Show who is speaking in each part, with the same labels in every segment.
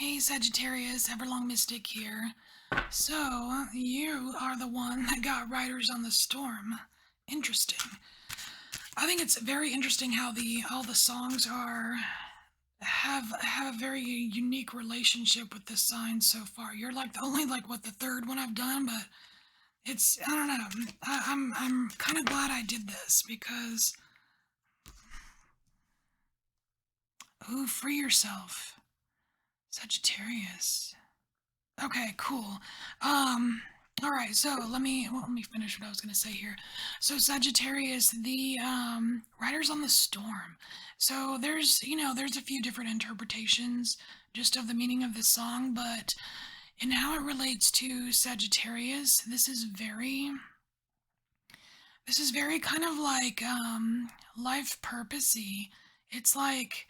Speaker 1: Hey Sagittarius, Everlong Mystic here. So, you are the one that got Riders on the Storm. Interesting. I think it's very interesting how the all the songs have a very unique relationship with this sign so far. You're like the only the third one I've done, but it's I don't know. I'm kind of glad I did this because ooh, free yourself, Sagittarius. Okay, cool. Um, all right, so let me finish what I was gonna say here. So Sagittarius, the Riders on the Storm. So there's a few different interpretations just of the meaning of the song, but in how it relates to Sagittarius, this is very kind of like life purposey. It's like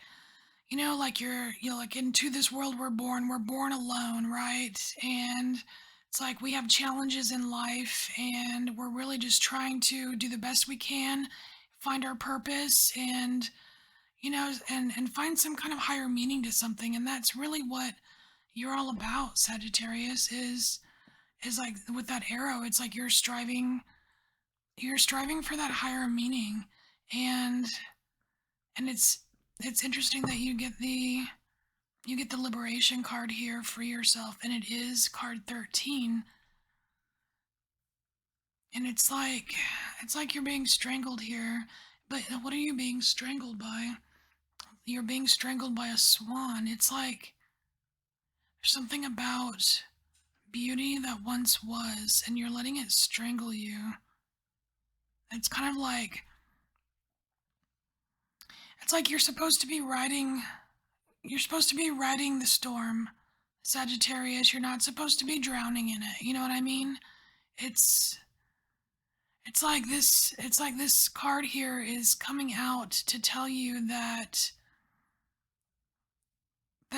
Speaker 1: like like into this world we're born alone, right? And it's like we have challenges in life and we're really just trying to do the best we can, find our purpose and and find some kind of higher meaning to something. And that's really what you're all about, Sagittarius, is like with that arrow, it's like you're striving for that higher meaning. And and it's interesting that you get the liberation card here, free yourself, and it is card 13. And it's like you're being strangled here. But what are you being strangled by? You're being strangled by a swan. It's like there's something about beauty that once was, and you're letting it strangle you. It's kind of like it's like you're supposed to be riding the storm, Sagittarius. You're not supposed to be drowning in it. You know what I mean? It's it's like this card here is coming out to tell you that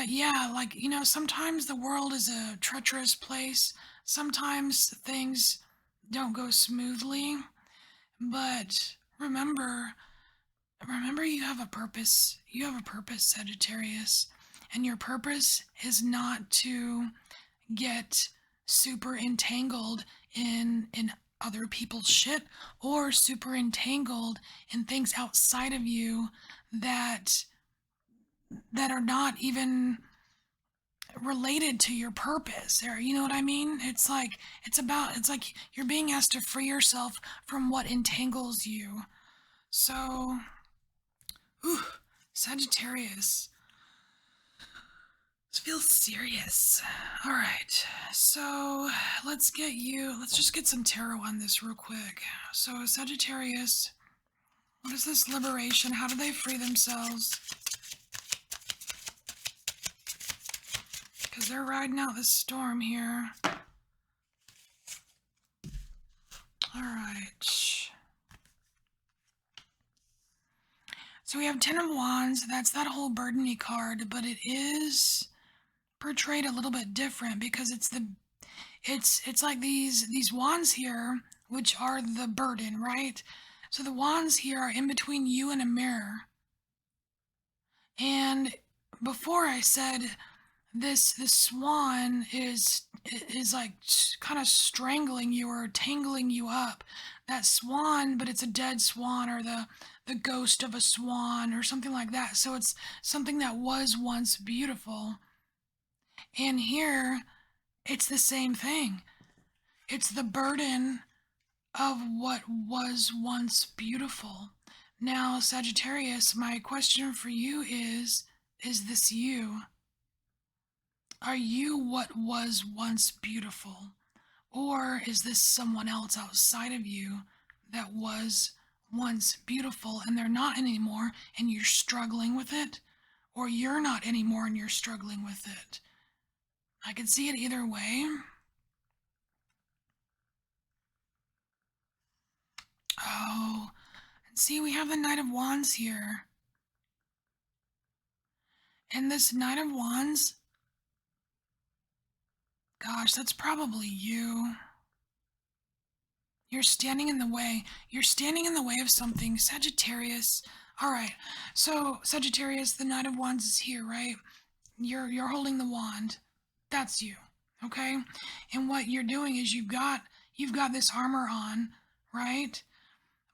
Speaker 1: yeah, like sometimes the world is a treacherous place. Sometimes things don't go smoothly, but remember you have a purpose. You have a purpose, Sagittarius. And your purpose is not to get super entangled in other people's shit or super entangled in things outside of you that that are not even related to your purpose, or you know what I mean. It's like you're being asked to free yourself from what entangles you. So ooh, Sagittarius, this feels serious. All right, so let's just get some tarot on this real quick. So, Sagittarius, what is this liberation? How do they free themselves? Because they're riding out this storm here. All right. So we have Ten of Wands. That's that whole burdeny card, but it is portrayed a little bit different because it's like these wands here, which are the burden, right? So the wands here are in between you and a mirror. And before I said this swan is like kind of strangling you or tangling you up. That swan, but it's a dead swan or the ghost of a swan or something like that. So it's something that was once beautiful. And here it's the same thing. It's the burden of what was once beautiful. Now, Sagittarius, my question for you is this you? Are you what was once beautiful? Or is this someone else outside of you that was once beautiful and they're not anymore and you're struggling with it? Or you're not anymore and you're struggling with it? I can see it either way. Oh, and see, we have the Knight of Wands here. And this Knight of Wands, gosh, that's probably you. You're standing in the way. You're standing in the way of something, Sagittarius. All right. So, Sagittarius, the Knight of Wands is here, right? You're holding the wand. That's you. Okay? And what you're doing is you've got this armor on, right?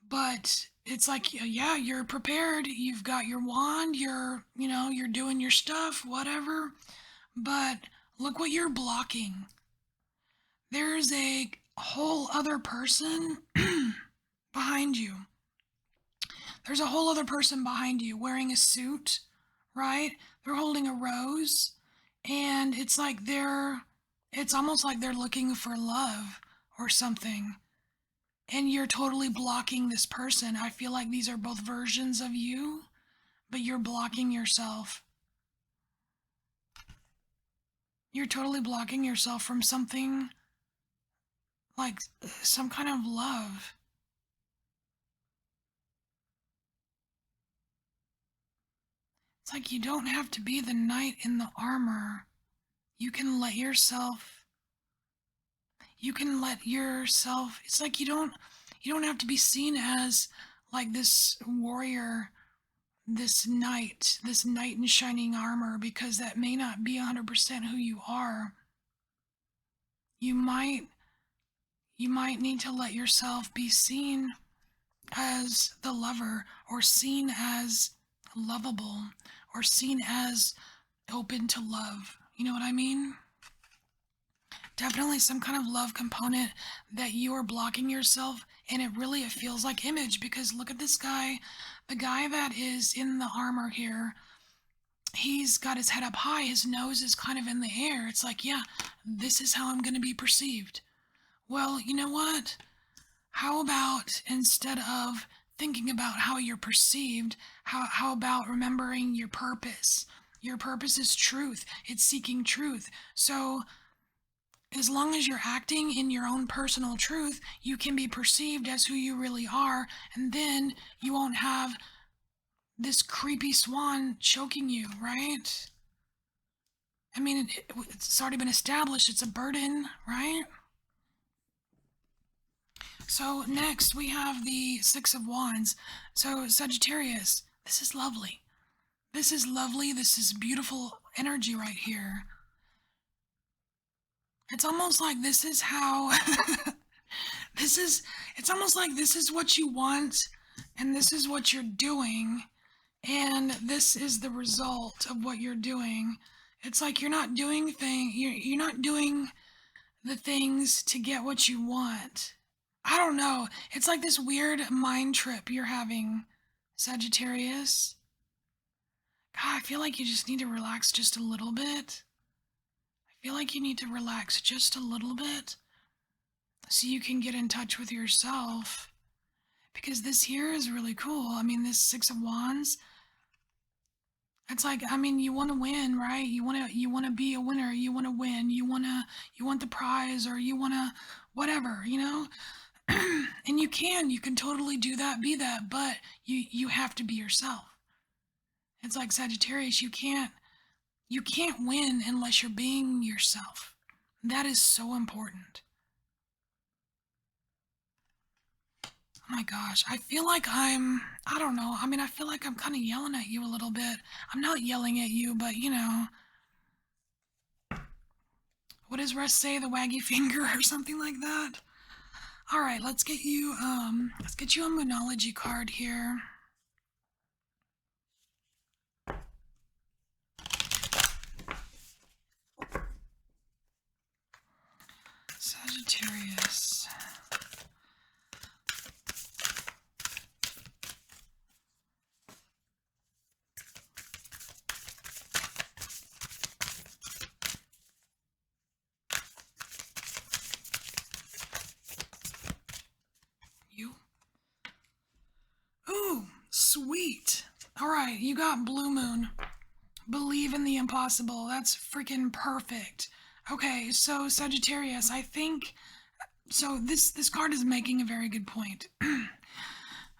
Speaker 1: But it's like, yeah, you're prepared. You've got your wand. You're doing your stuff, whatever. But look what you're blocking. There's a whole other person behind you. There's a whole other person behind you wearing a suit, right? They're holding a rose, and it's almost like they're looking for love or something. And you're totally blocking this person. I feel like these are both versions of you, but you're blocking yourself. You're totally blocking yourself from something like some kind of love. It's like you don't have to be the knight in the armor. You can let yourself it's like you don't have to be seen as like this warrior, this knight in shining armor, because that may not be 100% who you are. You might need to let yourself be seen as the lover, or seen as lovable, or seen as open to love. You know what I mean? Definitely some kind of love component that you are blocking yourself, and it feels like image, because look at this guy, the guy that is in the armor here. He's got his head up high, his nose is kind of in the air. It's like, yeah, this is how I'm going to be perceived. Well, you know what? How about, instead of thinking about how you're perceived, how about remembering your purpose? Your purpose is truth. It's seeking truth. So as long as you're acting in your own personal truth, you can be perceived as who you really are, and then you won't have this creepy swan choking you, right? I mean, it's already been established, it's a burden, right? So next we have the Six of Wands. So Sagittarius, this is lovely. This is lovely. This is beautiful energy right here. It's almost like this is how it's almost like this is what you want, and this is what you're doing, and this is the result of what you're doing. It's like you're not doing the things to get what you want. I don't know. It's like this weird mind trip you're having, Sagittarius. God, I feel like you just need to relax just a little bit. I feel like you need to relax just a little bit so you can get in touch with yourself. Because this here is really cool. I mean, this Six of Wands, it's like, I mean, you want to win, right? You want to be a winner. You want to win. You want the prize, or you want to whatever, you know? And you can totally do that, be that, but you have to be yourself. It's like Sagittarius, you can't win unless you're being yourself. That is so important. Oh my gosh, I feel like I don't know. I mean, I feel like I'm kind of yelling at you a little bit. I'm not yelling at you, but what does Russ say? The waggy finger or something like that? All right, let's get you a monology card here. Sagittarius. You? Ooh, sweet. All right, you got Blue Moon. Believe in the impossible. That's freaking perfect. Okay, so Sagittarius, I think so this card is making a very good point.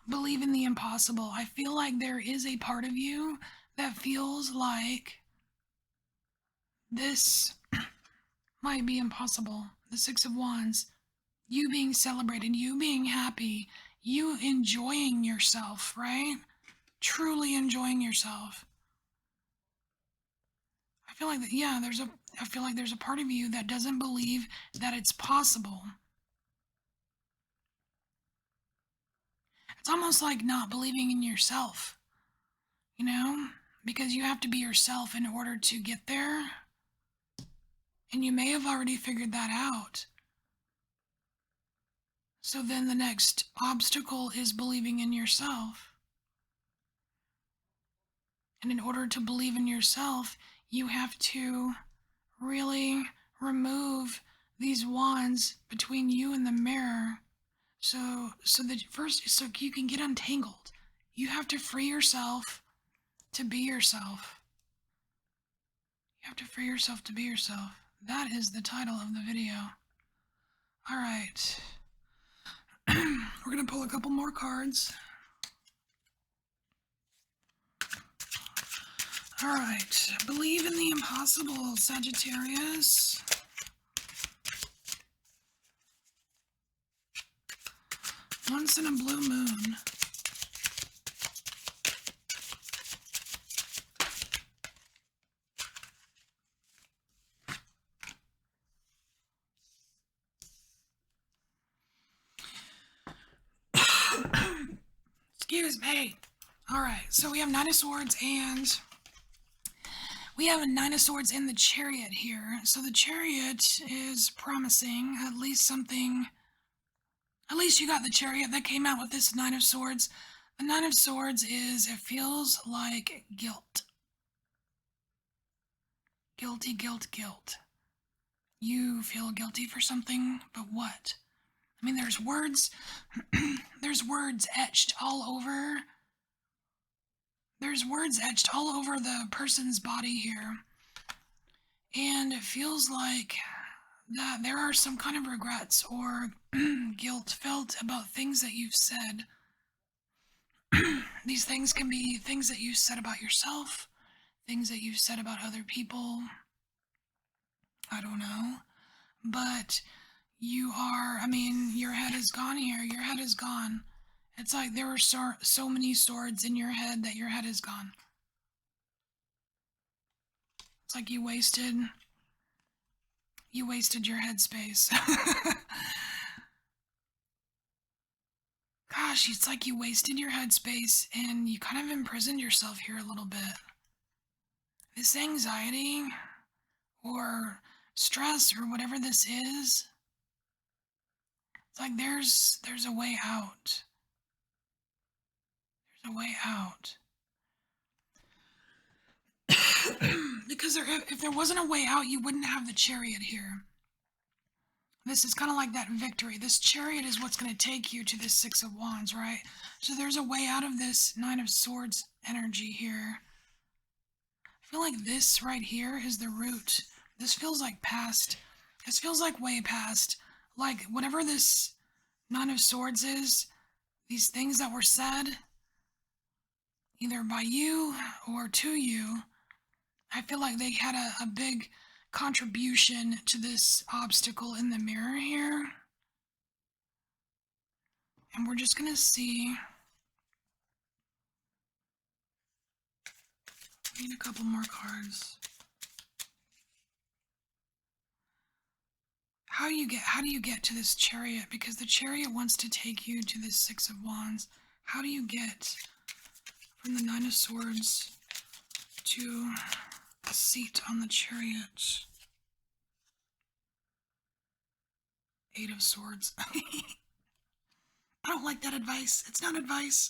Speaker 1: Believe in the impossible. I feel like there is a part of you that feels like this might be impossible. The Six of Wands. You being celebrated, you being happy, you enjoying yourself, right? Truly enjoying yourself. I feel like that, yeah, I feel like there's a part of you that doesn't believe that it's possible. It's almost like not believing in yourself, you know? Because you have to be yourself in order to get there. And you may have already figured that out. So then the next obstacle is believing in yourself. And in order to believe in yourself, you have to really remove these wands between you and the mirror. So that first, so you can get untangled. You have to free yourself to be yourself. You have to free yourself to be yourself. That is the title of the video. All right. We're going to pull a couple more cards. All right. Believe in the impossible, Sagittarius. Once in a blue moon. Excuse me. All right. So we have Nine of Swords and we have a Nine of Swords in the Chariot here. So the Chariot is promising at least something. At least you got the Chariot that came out with this Nine of Swords. The Nine of Swords is, it feels like guilt. Guilty, guilt, guilt. You feel guilty for something, but what? I mean, there's words, there's words etched all over. There's words etched all over the person's body here. And it feels like that there are some kind of regrets or guilt felt about things that you've said. These things can be things that you said about yourself, things that you've said about other people. I don't know. But you are, I mean, your head is gone here. Your head is gone. It's like there were so many swords in your head that your head is gone. It's like you wasted your headspace. Gosh, it's like you wasted your headspace and you kind of imprisoned yourself here a little bit. This anxiety or stress or whatever this is, it's like there's a way out. There's a way out. Because if there wasn't a way out, you wouldn't have the Chariot here. This is kind of like that victory. This Chariot is what's going to take you to this Six of Wands, right? So there's a way out of this Nine of Swords energy here. I feel like this right here is the root. This feels like past. This feels like way past. Like whatever this Nine of Swords is, these things that were said, either by you or to you, I feel like they had a big contribution to this obstacle in the mirror here. And we're just going to see. Need a couple more cards. How do you get to this Chariot? Because the Chariot wants to take you to this Six of Wands. How do you get from the Nine of Swords to a seat on the Chariot? Eight of Swords. I don't like that advice. It's not advice.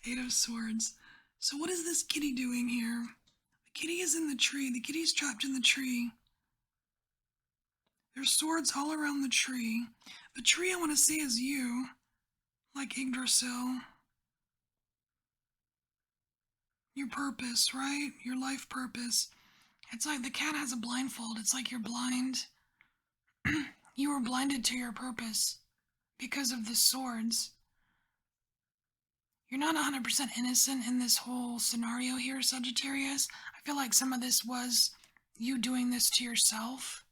Speaker 1: Eight of Swords. So what is this kitty doing here? The kitty is in the tree. The kitty's trapped in the tree. There's swords all around the tree. The tree I want to see is you, like Yggdrasil. Your purpose, right? Your life purpose. It's like the cat has a blindfold. It's like you're blind. You were blinded to your purpose because of the swords. You're not 100% innocent in this whole scenario here, Sagittarius. I feel like some of this was you doing this to yourself.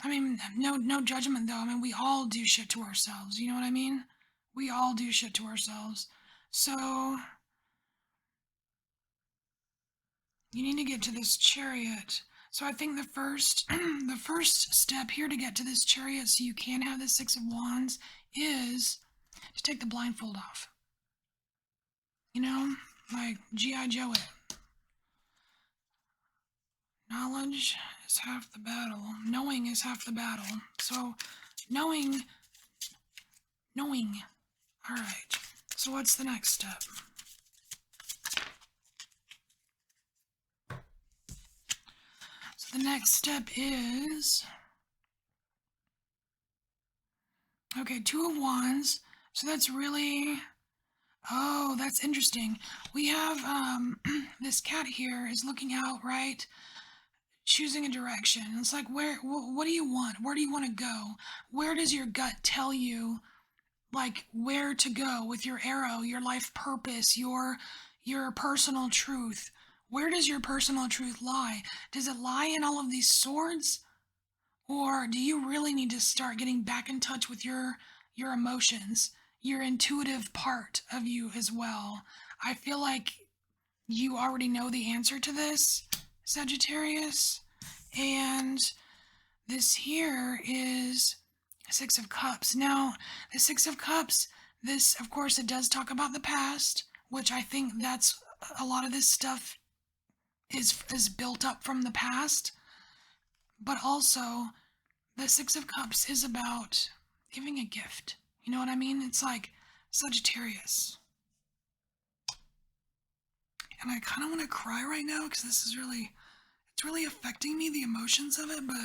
Speaker 1: I mean, no judgment though. I mean, we all do shit to ourselves. You know what I mean? We all do shit to ourselves. So You need to get to this chariot. So I think the first the first step here to get to this chariot so you can have the Six of Wands is to take the blindfold off. You know? Like G.I. Joe it. Knowledge is half the battle. Knowing is half the battle. So knowing. Alright. So what's the next step? So the next step is, okay, Two of Wands. So that's really, oh, that's interesting. We have this cat here is looking out, right? Choosing a direction. It's like, what do you want? Where do you want to go? Where does your gut tell you, like, where to go with your arrow, your life purpose, your personal truth? Where does your personal truth lie? Does it lie in all of these swords? Or do you really need to start getting back in touch with your emotions, your intuitive part of you as well? I feel like you already know the answer to this, Sagittarius. And this here is Six of Cups. Now, the Six of Cups, this, of course, it does talk about the past, which I think that's a lot of this stuff is built up from the past. But also, the Six of Cups is about giving a gift. You know what I mean? It's like Sagittarius. And I kind of want to cry right now because this is really, it's really affecting me, the emotions of it, but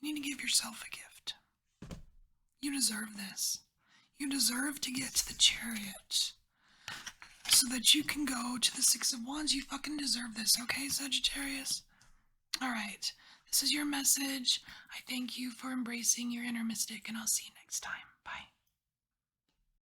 Speaker 1: you need to give yourself a gift. You deserve this. You deserve to get to the chariot so that you can go to the Six of Wands. You fucking deserve this, okay, Sagittarius? Alright, this is your message. I thank you for embracing your inner mystic, and I'll see you next time. Bye.